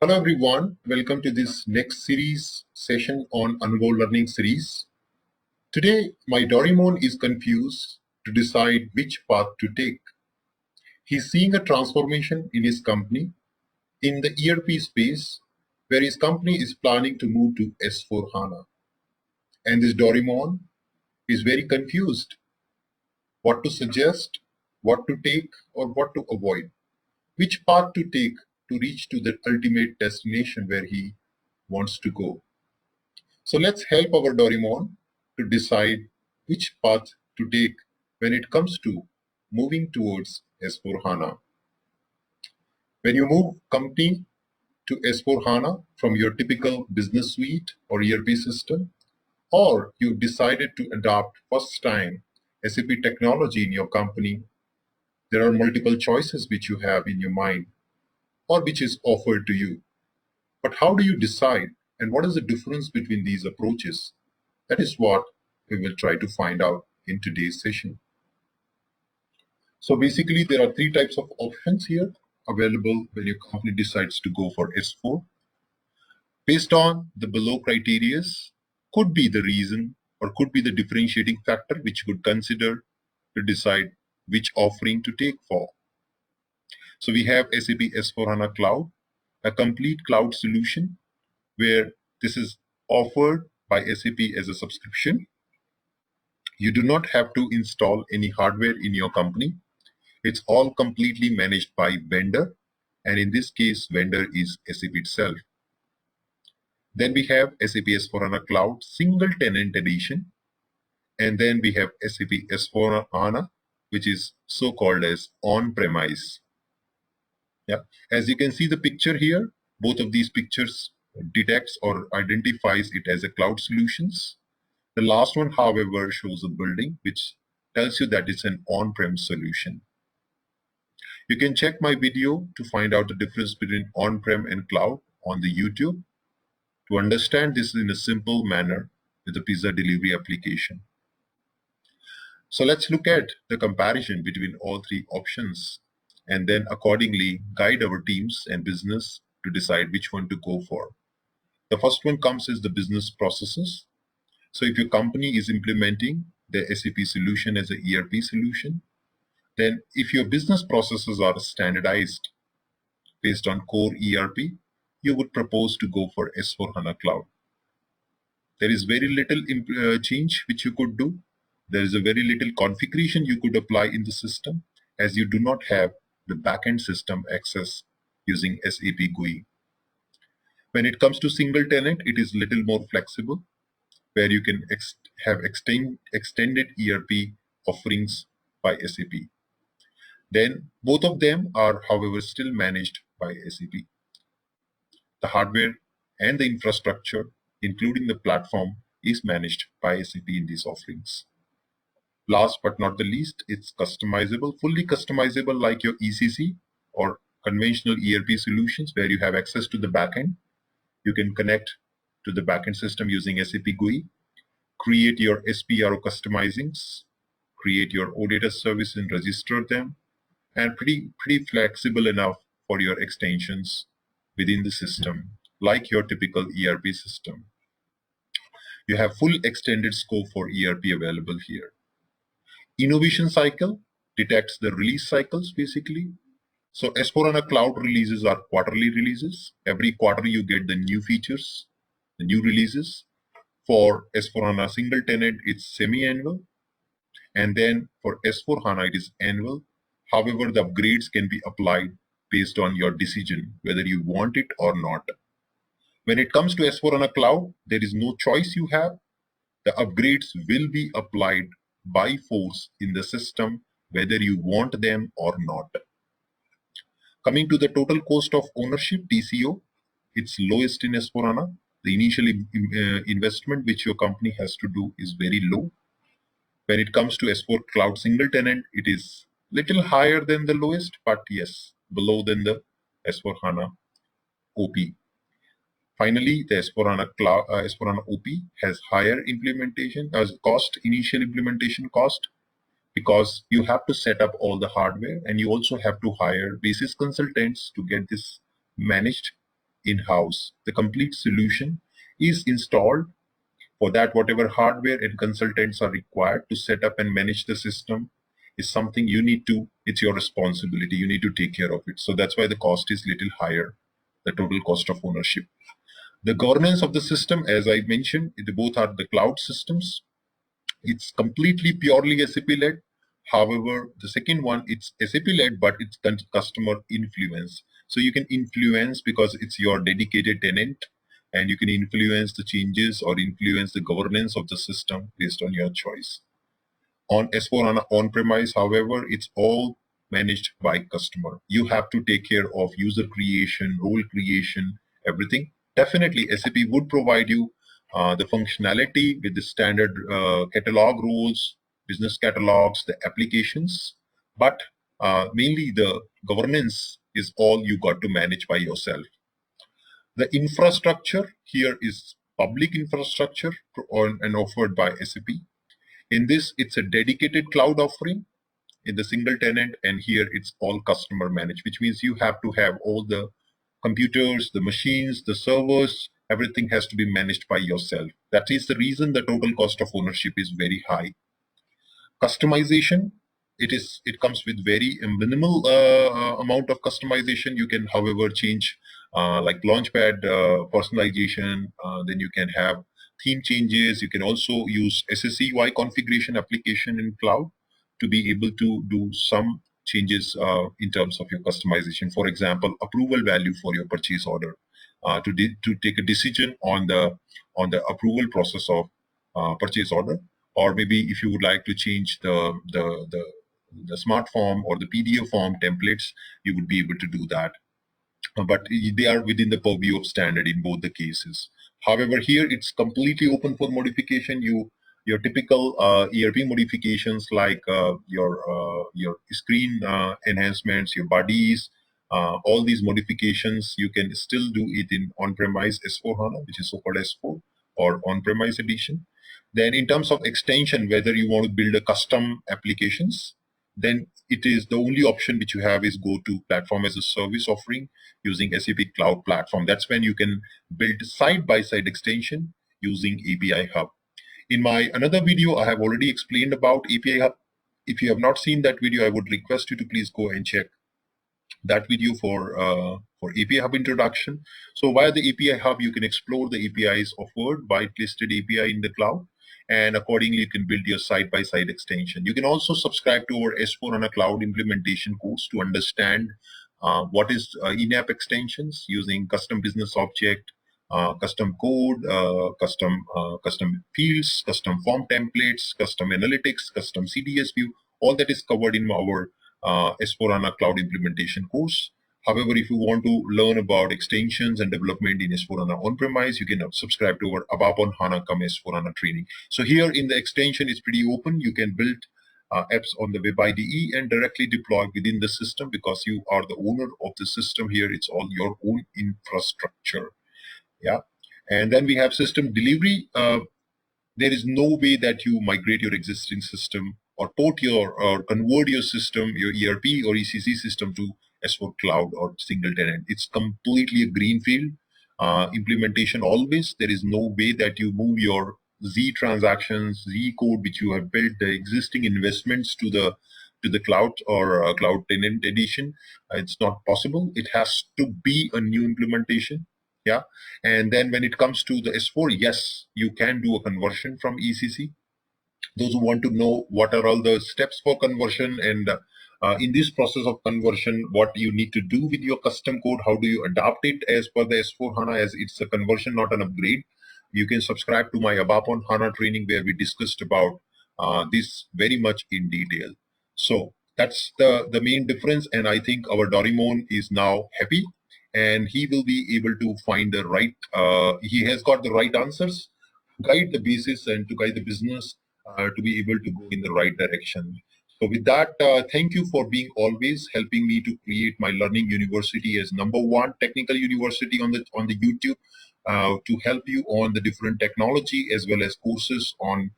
Hello everyone, welcome to this next series session on Unroll Learning series. Today, my Doraemon is confused to decide which path to take. He's seeing a transformation in his company in the ERP space where his company is planning to move to S4 HANA. And this Doraemon is very confused what to suggest, what to take, or what to avoid. Which path to take to reach to the ultimate destination where he wants to go. So let's help our Doraemon to decide which path to take when it comes to moving towards S4HANA. When you move company to S4HANA from your typical business suite or ERP system, or you've decided to adopt first time SAP technology in your company, there are multiple choices which you have in your mind or which is offered to you. But how do you decide and what is the difference between these approaches? That is what we will try to find out in today's session. So basically, there are three types of options here available when your company decides to go for S4. Based on the below criteria, could be the reason or could be the differentiating factor which you could consider to decide which offering to take for. So we have SAP S4HANA Cloud, a complete cloud solution where this is offered by SAP as a subscription. You do not have to install any hardware in your company. It's all completely managed by vendor, and in this case, vendor is SAP itself. Then we have SAP S4HANA Cloud Single Tenant Edition, and then we have SAP S4HANA, which is so-called as on-premise. Yeah, as you can see the picture here, both of these pictures detects or identifies it as a cloud solutions. The last one, however, shows a building which tells you that it's an on-prem solution. You can check my video to find out the difference between on-prem and cloud on the YouTube to understand this in a simple manner with the pizza delivery application. So let's look at the comparison between all three options and then accordingly guide our teams and business to decide which one to go for. The first one comes as the business processes. So if your company is implementing the SAP solution as an ERP solution, then if your business processes are standardized based on core ERP, you would propose to go for S4HANA Cloud. There is very little change which you could do. There is a very little configuration you could apply in the system as you do not have the backend system access using SAP GUI. When it comes to single tenant, it is little more flexible where you can have extended ERP offerings by SAP. Then both of them are, however, still managed by SAP. The hardware and the infrastructure, including the platform, is managed by SAP in these offerings. Last but not the least, it's customizable, fully customizable like your ECC or conventional ERP solutions where you have access to the backend. You can connect to the backend system using SAP GUI, create your SPRO customizings, create your OData service and register them, and pretty flexible enough for your extensions within the system, like your typical ERP system. You have full extended scope for ERP available here. Innovation cycle detects the release cycles basically. So S4HANA Cloud releases are quarterly releases. Every quarter you get the new features, the new releases. For S4HANA single tenant, it's semi-annual. And then for S4HANA, it is annual. However, the upgrades can be applied based on your decision, whether you want it or not. When it comes to S4HANA Cloud, there is no choice you have. The upgrades will be applied by force in the system, whether you want them or not. Coming to the total cost of ownership, TCO, it's lowest in S4HANA. The initial investment which your company has to do is very low. When it comes to S4 Cloud single tenant, it is little higher than the lowest, but yes, below than the S4HANA OP. Finally, the S4HANA Cloud, S4HANA OP has higher implementation as cost, initial implementation cost, because you have to set up all the hardware and you also have to hire basis consultants to get this managed. in-house. The complete solution is installed. For that, whatever hardware and consultants are required to set up and manage the system is something you need to, it's your responsibility. You need to take care of it. So that's why the cost is little higher, the total cost of ownership. The governance of the system, as I mentioned, both are the cloud systems. It's completely purely SAP led. However, the second one, it's SAP led, but it's customer influence. So you can influence because it's your dedicated tenant, and you can influence the changes or influence the governance of the system based on your choice. On S4HANA on-premise, however, it's all managed by customer. You have to take care of user creation, role creation, everything. Definitely, SAP would provide you the functionality with the standard catalog rules, business catalogs, the applications, but mainly the governance is all you got to manage by yourself. The infrastructure here is public infrastructure and offered by SAP. In this, it's a dedicated cloud offering in the single tenant, and here it's all customer managed, which means you have to have all the computers, the machines, the servers, everything has to be managed by yourself. That is the reason the total cost of ownership is very high. Customization, it comes with very minimal amount of customization. You can, however, change like launchpad personalization. Then you can have theme changes. You can also use SSEY configuration application in cloud to be able to do some changes in terms of your customization. For example, approval value for your purchase order, to take a decision on the approval process of purchase order, or maybe if you would like to change the smart form or the PDF form templates, you would be able to do that. But they are within the purview of standard in both the cases. However, here it's completely open for modification. Your typical ERP modifications like your screen enhancements, your bodies, all these modifications, you can still do it in on-premise S4HANA, which is so-called S4 or on-premise edition. Then in terms of extension, whether you want to build a custom applications, then it is the only option which you have is go to platform as a service offering using SAP Cloud Platform. That's when you can build side-by-side extension using API Hub. In my another video, I have already explained about API Hub. If you have not seen that video, I would request you to please go and check that video for API Hub introduction. So via the API Hub, you can explore the APIs offered by listed API in the cloud, and accordingly you can build your side-by-side extension. You can also subscribe to our S4HANA Cloud implementation course to understand what is in-app extensions using custom business object, custom code, custom fields, custom form templates, custom analytics, custom CDS view. All that is covered in our S4HANA Cloud implementation course. However, if you want to learn about extensions and development in S4HANA on-premise, you can subscribe to our ABAP on HANA come S4HANA training. So here in the extension, it's pretty open. You can build apps on the web IDE and directly deploy within the system because you are the owner of the system here. It's all your own infrastructure. Yeah. And then we have system delivery. There is no way that you migrate your existing system or port your or convert your system, your ERP or ECC system to S4 Cloud or single tenant. It's completely a greenfield implementation always. There is no way that you move your Z transactions, Z code, which you have built, the existing investments to the cloud or cloud tenant edition. It's not possible. It has to be a new implementation. Yeah. And then when it comes to the S4, yes, you can do a conversion from ECC. Those who want to know what are all the steps for conversion and in this process of conversion, what you need to do with your custom code, how do you adapt it as per the S4 HANA as it's a conversion, not an upgrade. You can subscribe to my ABAP on HANA training where we discussed about this very much in detail. So that's the main difference. And I think our Dorimon is now happy and he will be able to find the right, he has got the right answers, guide the basis and to guide the business to be able to go in the right direction. So with that, thank you for being always helping me to create my learning university as #1 technical university on the YouTube to help you on the different technology as well as courses on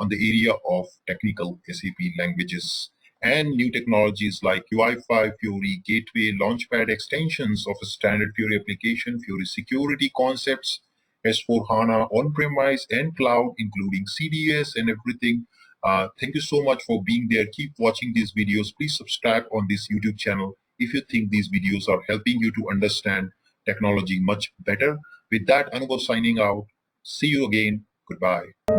the area of technical SAP languages. and new technologies like UI5, Fiori, Gateway, Launchpad extensions of a standard Fiori application, Fiori security concepts, S4HANA on-premise and cloud, including CDS and everything. Thank you so much for being there. Keep watching these videos. Please subscribe on this YouTube channel if you think these videos are helping you to understand technology much better. With that, Anubhav signing out. See you again. Goodbye.